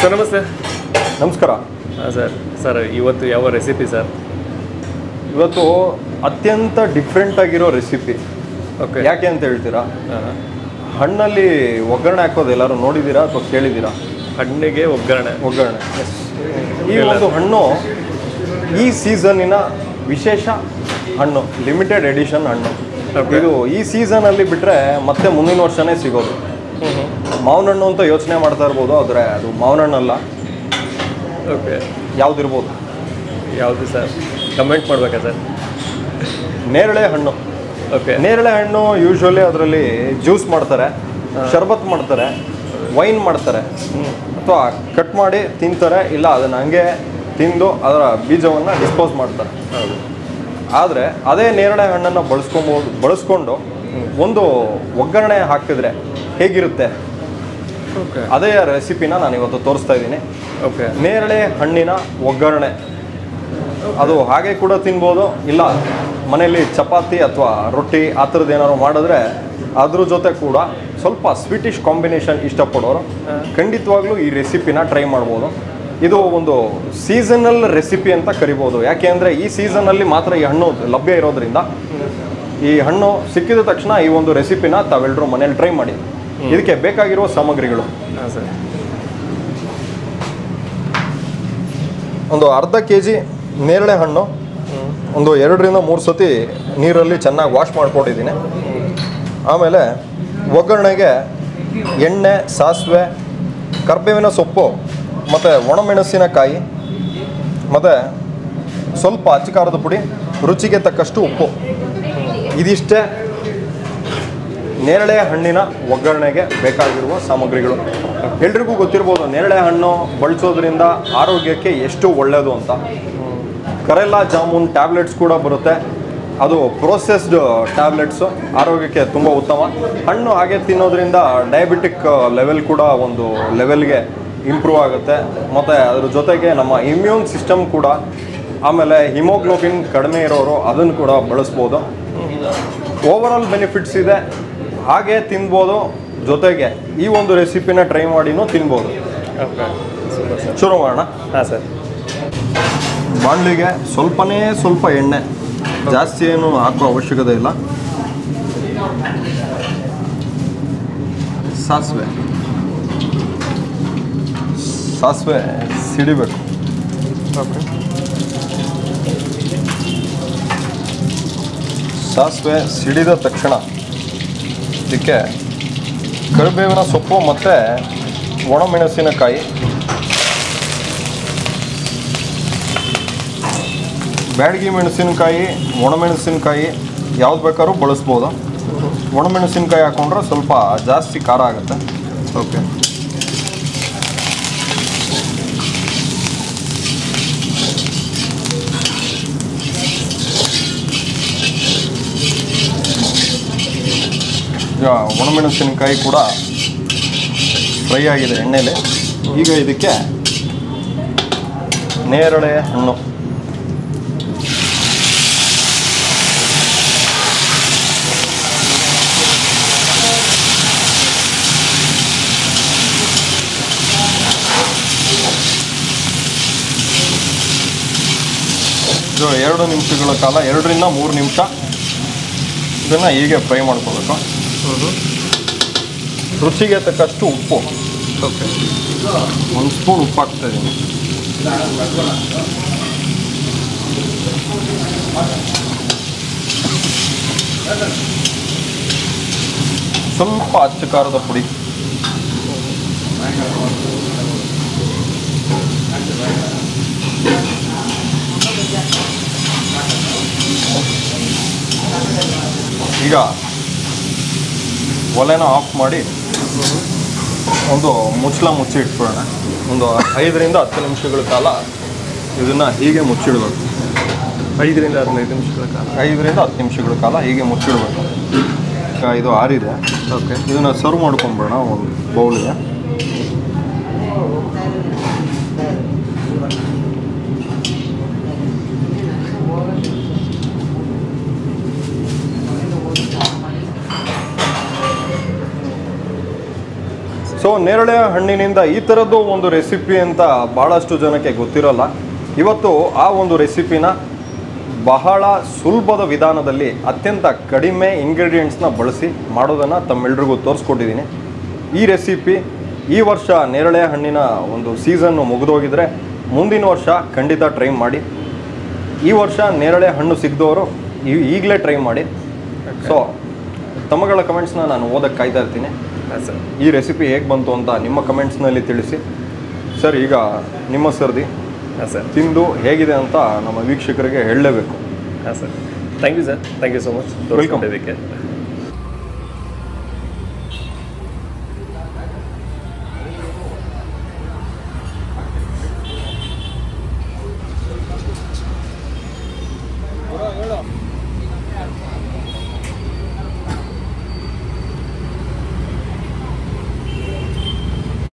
Sir ನಮಸ್ತೆ. ನಮಸ್ಕಾರ. ಹಾಂ ಸರ್ ಇವತ್ತು ಯಾವ ರೆಸಿಪಿ ಸರ್? ಇವತ್ತು ಅತ್ಯಂತ ಡಿಫ್ರೆಂಟ್ ಆಗಿರೋ ರೆಸಿಪಿ. ಓಕೆ. ಯಾಕೆ ಅಂತ ಹೇಳ್ತೀರಾ? ಹಾಂ. ಹಣ್ಣಲ್ಲಿ ಒಗ್ಗರಣೆ ಹಾಕೋದು ಎಲ್ಲರೂ ನೋಡಿದ್ದೀರಾ ಅಥವಾ ಕೇಳಿದ್ದೀರಾ? ಹಣ್ಣಿಗೆ ಒಗ್ಗರಣೆ. ಈ ಒಂದು ಹಣ್ಣು ಈ ಸೀಸನ್ನಿನ ವಿಶೇಷ ಹಣ್ಣು, ಲಿಮಿಟೆಡ್ ಎಡಿಷನ್ ಹಣ್ಣು. ಇದು ಈ ಸೀಸನಲ್ಲಿ ಬಿಟ್ಟರೆ ಮತ್ತೆ ಮುಂದಿನ ವರ್ಷನೇ ಸಿಗೋದು. ಮಾವಿನ ಹಣ್ಣು ಅಂತ ಯೋಚನೆ ಮಾಡ್ತಾ ಇರ್ಬೋದು, ಆದರೆ ಅದು ಮಾವಿನ ಹಣ್ಣಲ್ಲ. ಓಕೆ. ಯಾವುದಿರ್ಬೋದು? ಯಾವುದು ಸರ್? ಕಮೆಂಟ್ ಮಾಡಬೇಕಾ ಸರ್? ನೇರಳೆ ಹಣ್ಣು. ಓಕೆ. ನೇರಳೆ ಹಣ್ಣು ಯೂಶ್ವಲಿ ಅದರಲ್ಲಿ ಜ್ಯೂಸ್ ಮಾಡ್ತಾರೆ, ಶರ್ಬತ್ ಮಾಡ್ತಾರೆ, ವೈನ್ ಮಾಡ್ತಾರೆ, ಅಥವಾ ಕಟ್ ಮಾಡಿ ತಿಂತಾರೆ, ಇಲ್ಲ ಅದನ್ನು ಹಂಗೆ ತಿಂದು ಅದರ ಬೀಜವನ್ನು ಡಿಸ್ಪೋಸ್ ಮಾಡ್ತಾರೆ. ಹೌದು. ಆದರೆ ಅದೇ ನೇರಳೆ ಹಣ್ಣನ್ನು ಬಳಸ್ಕೊಂಡು ಒಂದು ಒಗ್ಗರಣೆ ಹಾಕಿದ್ರೆ ಹೇಗಿರುತ್ತೆ, ಓಕೆ, ಅದೇ ರೆಸಿಪಿನ ನಾನು ಇವತ್ತು ತೋರಿಸ್ತಾ ಇದ್ದೀನಿ. ಓಕೆ. ನೇರಳೆ ಹಣ್ಣಿನ ಒಗ್ಗರಣೆ. ಅದು ಹಾಗೆ ಕೂಡ ತಿನ್ಬೋದು, ಇಲ್ಲ ಮನೆಯಲ್ಲಿ ಚಪಾತಿ ಅಥವಾ ರೊಟ್ಟಿ ಆ ಥರದ್ದು ಏನಾದ್ರು ಮಾಡಿದ್ರೆ ಅದ್ರ ಜೊತೆ ಕೂಡ ಸ್ವಲ್ಪ ಸ್ವೀಟಿಶ್ ಕಾಂಬಿನೇಷನ್ ಇಷ್ಟಪಡೋರು ಖಂಡಿತವಾಗ್ಲೂ ಈ ರೆಸಿಪಿನ ಟ್ರೈ ಮಾಡ್ಬೋದು. ಇದು ಒಂದು ಸೀಸನಲ್ ರೆಸಿಪಿ ಅಂತ ಕರಿಬೋದು. ಯಾಕೆ ಅಂದರೆ ಈ ಸೀಸನಲ್ಲಿ ಮಾತ್ರ ಈ ಹಣ್ಣು ಲಭ್ಯ ಇರೋದ್ರಿಂದ ಈ ಹಣ್ಣು ಸಿಕ್ಕಿದ ತಕ್ಷಣ ಈ ಒಂದು ರೆಸಿಪಿನ ತಾವೆಲ್ಲರೂ ಮನೇಲಿ ಟ್ರೈ ಮಾಡಿ. ಇದಕ್ಕೆ ಬೇಕಾಗಿರುವ ಸಾಮಗ್ರಿಗಳು: ಹಾಂ ಸರ್, ಒಂದು ಅರ್ಧ kg ನೇರಳೆ ಹಣ್ಣು, ಒಂದು 2 ರಿಂದ 3 ಸತಿ ನೀರಲ್ಲಿ ಚೆನ್ನಾಗಿ ವಾಶ್ ಮಾಡ್ಕೊಂಡಿದ್ದೀನಿ. ಆಮೇಲೆ ಒಗ್ಗರಣೆಗೆ ಎಣ್ಣೆ, ಸಾಸಿವೆ, ಕರಿಬೇವಿನ ಸೊಪ್ಪು ಮತ್ತು ಒಣಮೆಣಸಿನಕಾಯಿ ಮತ್ತು ಸ್ವಲ್ಪ ಅಚ್ಚ ಖಾರದ ಪುಡಿ, ರುಚಿಗೆ ತಕ್ಕಷ್ಟು ಉಪ್ಪು. ಇದಿಷ್ಟೇ ನೇರಳೆ ಹಣ್ಣಿನ ಒಗ್ಗರಣೆಗೆ ಬೇಕಾಗಿರುವ ಸಾಮಗ್ರಿಗಳು. ಎಲ್ರಿಗೂ ಗೊತ್ತಿರ್ಬೋದು ನೇರಳೆ ಹಣ್ಣು ಬಳಸೋದ್ರಿಂದ ಆರೋಗ್ಯಕ್ಕೆ ಎಷ್ಟು ಒಳ್ಳೆಯದು ಅಂತ. ಕರೆಲ್ಲ ಜಾಮೂನ್ ಟ್ಯಾಬ್ಲೆಟ್ಸ್ ಕೂಡ ಬರುತ್ತೆ, ಅದು ಪ್ರೋಸೆಸ್ಡ್ ಟ್ಯಾಬ್ಲೆಟ್ಸು, ಆರೋಗ್ಯಕ್ಕೆ ತುಂಬ ಉತ್ತಮ. ಹಣ್ಣು ಹಾಗೆ ತಿನ್ನೋದ್ರಿಂದ ಡಯಾಬಿಟಿಕ್ ಲೆವೆಲ್ ಕೂಡ ಒಂದು ಲೆವೆಲ್ಗೆ ಇಂಪ್ರೂವ್ ಆಗುತ್ತೆ. ಮತ್ತು ಅದ್ರ ಜೊತೆಗೆ ನಮ್ಮ ಇಮ್ಯೂನ್ ಸಿಸ್ಟಮ್ ಕೂಡ, ಆಮೇಲೆ ಹಿಮೋಗ್ಲೋಬಿನ್ ಕಡಿಮೆ ಇರೋರು ಅದನ್ನು ಕೂಡ ಬಳಸ್ಬೋದು. ಓವರಾಲ್ ಬೆನಿಫಿಟ್ಸ್ ಇದೆ, ಹಾಗೆ ತಿನ್ಬೋದು, ಜೊತೆಗೆ ಈ ಒಂದು ರೆಸಿಪಿನ ಟ್ರೈ ಮಾಡಿನೂ ತಿನ್ಬೋದು. ಓಕೆ, ಶುರು ಮಾಡೋಣ. ಹಾಂ ಸರ್. ಬಾಣಲಿಗೆ ಸ್ವಲ್ಪ ಎಣ್ಣೆ, ಜಾಸ್ತಿ ಏನು ಹಾಕೋ ಅವಶ್ಯಕತೆ ಇಲ್ಲ. ಸಾಸಿವೆ ಸಿಡಿಬೇಕು. ಓಕೆ. ಸಾಸಿವೆ ಸಿಡಿದ ತಕ್ಷಣ ಇದಕ್ಕೆ ಕರಿಬೇವಿನ ಸೊಪ್ಪು ಮತ್ತು ಒಣಮೆಣಸಿನಕಾಯಿ, ಬ್ಯಾಡಗಿ ಮೆಣಸಿನಕಾಯಿ, ಒಣಮೆಣಸಿನಕಾಯಿ ಯಾವ್ದು ಬೇಕಾದ್ರೂ ಬಳಸ್ಬೋದು. ಒಣಮೆಣಸಿನಕಾಯಿ ಹಾಕೊಂಡ್ರೆ ಸ್ವಲ್ಪ ಜಾಸ್ತಿ ಖಾರ ಆಗುತ್ತೆ. ಓಕೆ. ಈಗ ಒಣಮೆಣಸಿನಕಾಯಿ ಕೂಡ ಫ್ರೈ ಆಗಿದೆ ಎಣ್ಣೆಲಿ. ಈಗ ಇದಕ್ಕೆ ನೇರಳೆ ಹಣ್ಣು, ಇದು 2 ನಿಮಿಷಗಳ ಕಾಲ, 2 ರಿಂದ 3 ನಿಮಿಷ ಇದನ್ನು ಹೀಗೆ ಫ್ರೈ ಮಾಡ್ಕೋಬೇಕು. ರುಚಿಗೆ ತಕ್ಕಷ್ಟು ಉಪ್ಪು. ಓಕೆ. 1 ಸ್ಪೂನ್ ಉಪ್ಪು ಹಾಕ್ತಾ ಇದ್ದೀನಿ. ಸ್ವಲ್ಪ ಅಚ್ಚ ಖಾರದ ಪುಡಿ, ಈಗ ಒಲೆನ ಆಫ್ ಮಾಡಿ ಒಂದು ಮುಚ್ಚಳ ಮುಚ್ಚಿ ಇಟ್ಕೊಳ್ಳೋಣ. ಒಂದು 5 ರಿಂದ 10 ನಿಮಿಷಗಳ ಕಾಲ ಇದನ್ನು ಹೀಗೆ ಮುಚ್ಚಿಡಬೇಕು. 5 ರಿಂದ 15 ನಿಮಿಷಗಳ ಕಾಲ. 5 ರಿಂದ 10 ನಿಮಿಷಗಳ ಕಾಲ ಹೀಗೆ ಮುಚ್ಚಿಡಬೇಕು. ಇದು ಆರಿದೆ. ಓಕೆ. ಇದನ್ನು ಸರ್ವ್ ಮಾಡ್ಕೊಂಬಿಡೋಣ ಒಂದು ಬೌಲಿಗೆ. ಸೊ ನೇರಳೆ ಹಣ್ಣಿನಿಂದ ಈ ಥರದ್ದು ಒಂದು ರೆಸಿಪಿ ಅಂತ ಭಾಳಷ್ಟು ಜನಕ್ಕೆ ಗೊತ್ತಿರೋಲ್ಲ. ಇವತ್ತು ಆ ಒಂದು ರೆಸಿಪಿನ ಬಹಳ ಸುಲಭದ ವಿಧಾನದಲ್ಲಿ ಅತ್ಯಂತ ಕಡಿಮೆ ಇಂಗ್ರೀಡಿಯೆಂಟ್ಸ್ನ ಬಳಸಿ ಮಾಡೋದನ್ನು ತಮ್ಮೆಲ್ರಿಗೂ ತೋರಿಸ್ಕೊಟ್ಟಿದ್ದೀನಿ. ಈ ರೆಸಿಪಿ ಈ ವರ್ಷ ನೇರಳೆ ಹಣ್ಣಿನ ಒಂದು ಸೀಸನ್ನು ಮುಗಿದೋಗಿದ್ರೆ ಮುಂದಿನ ವರ್ಷ ಖಂಡಿತ ಟ್ರೈ ಮಾಡಿ. ಈ ವರ್ಷ ನೇರಳೆ ಹಣ್ಣು ಸಿಗದವರು ಈಗಲೇ ಟ್ರೈ ಮಾಡಿ. ಸೊ ತಮ್ಮಗಳ ಕಮೆಂಟ್ಸ್ನ ನಾನು ಓದಕ್ಕೆ ಕಾಯ್ತಾ ಇರ್ತೀನಿ. ಹಾಂ ಸರ್. ಈ ರೆಸಿಪಿ ಹೇಗೆ ಬಂತು ಅಂತ ನಿಮ್ಮ ಕಮೆಂಟ್ಸ್ನಲ್ಲಿ ತಿಳಿಸಿ. ಸರ್, ಈಗ ನಿಮ್ಮ ಸರ್ದಿ ಹಾಂ ಸರ್. ತಿಂದು ಹೇಗಿದೆ ಅಂತ ನಮ್ಮ ವೀಕ್ಷಕರಿಗೆ ಹೇಳಲೇಬೇಕು. ಹಾಂ sir. Thank you sir. Thank you so much. Welcome. ಇದಕ್ಕೆ